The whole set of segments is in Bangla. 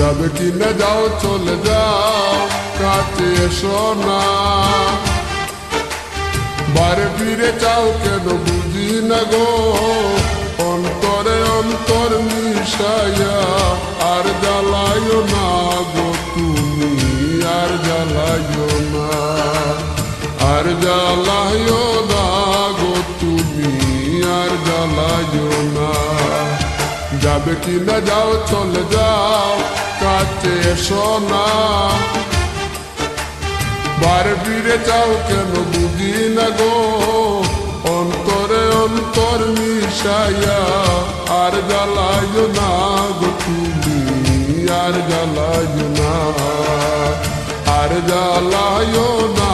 যাবে কিনা যাও চলে যাও কাছে এসো না বারে ফিরে চাও কেন বুঝি না গো অন্তরে অন্তর মিশাইয়া আর জ্বালাইও না গো তুমি আর জ্বালাইও না আর জ্বালাইও না গো তুমি আর জ্বালাইও না যাবে কিনা যাও চলে যাও কাছে এসো না বারে ফিরে চাও কেন বুঝি না গো অন্তরে অন্তর মিশাইয়া আর জ্বালাইও না গো তুমি আর জ্বালাইও না আর জ্বালাইও না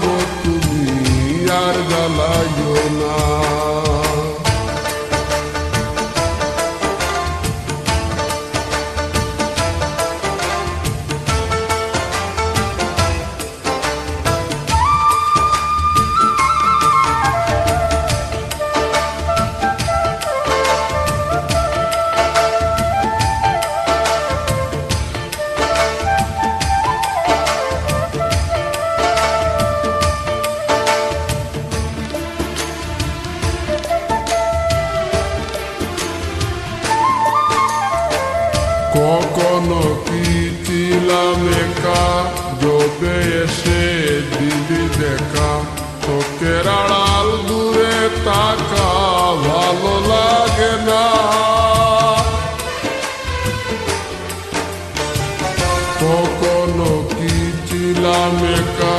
গো তুমি আর জ্বালাইও না কখনো কি ছিলাম একা যবে এসে দিলি দেখা চোখের আড়াল দূরে তাকা ভালো লাগে না কখনো কি ছিলাম একা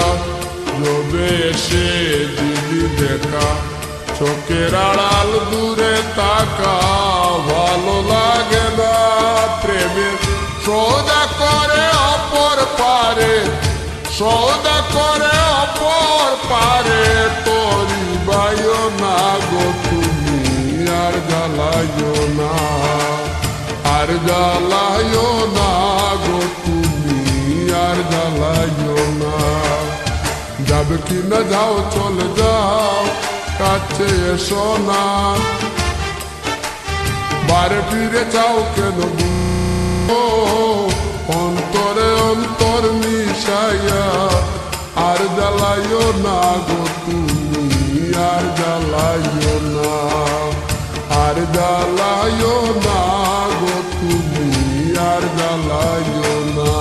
যবে এসে দিলি দেখা চোখের আড়াল দূরে তাকা ভালো লাগে না প্রেমের সৌদা করে অপর পারে সৌদা করে অপর পারে তোরি বাইও না গো তুমি আর জ্বালাইও না আর জ্বালাইও না গো তুমি আর জ্বালাইও না যাবে কিনা যাও চলে যাও কাছে এসো না বারে ফিরে চাও কেন অন্তরে অন্তর মিশাইয়া আর জ্বালাইও না গো তুমি আর জ্বালাইও না আর জ্বালাইও না গো তুমি আর জ্বালাইও না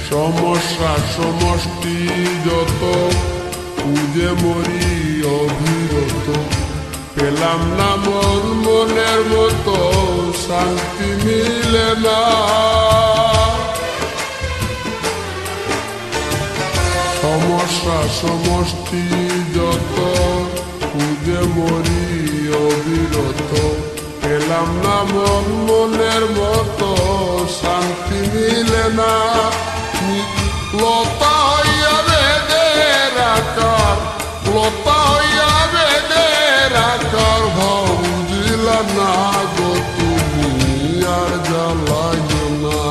সমস্যা সমষ্টি যত খুঁজে মরি অবিরত পেলাম না মন মনের মতো শান্তি মিলে না সমস্যা সমষ্টি যত খুঁজে মরি অবিরত পেলাম না মন মনের মতো শান্তি মিলে না লতা হইয়া বেদের আকার লতা হইয়া বেদের আকার বুঝিলা না গো তুমি আর জ্বালাইও না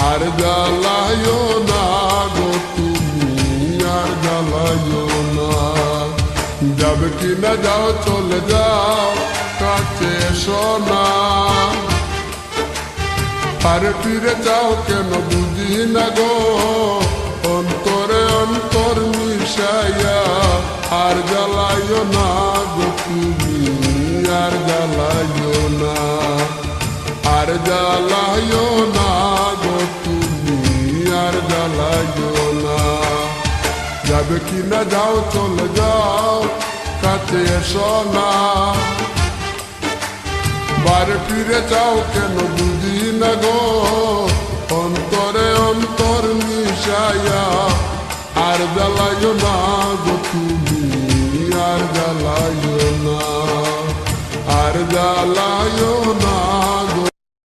আর জ্বালাইও না গো তুমি আর জ্বালাইও না যাবে কিনা যাও চলে যাও কাছে এসো না আরে ফিরে যাও কেন বুঝি না গো অন্তরে অন্তর মিশাইয়া আর জ্বালাইও না গো তুমি আর জ্বালাইও না আর জ্বালাইও না গো তুমি আর জ্বালাইও না যাবে কিনা যাও চলে যাও কাছে এসো না বারে ফিরে যাও কেন বুঝি না গো অন্তরে অন্তর মিশাইয়া আর জ্বালাইও না গো তুমি আর জ্বালাইও না জ্বালা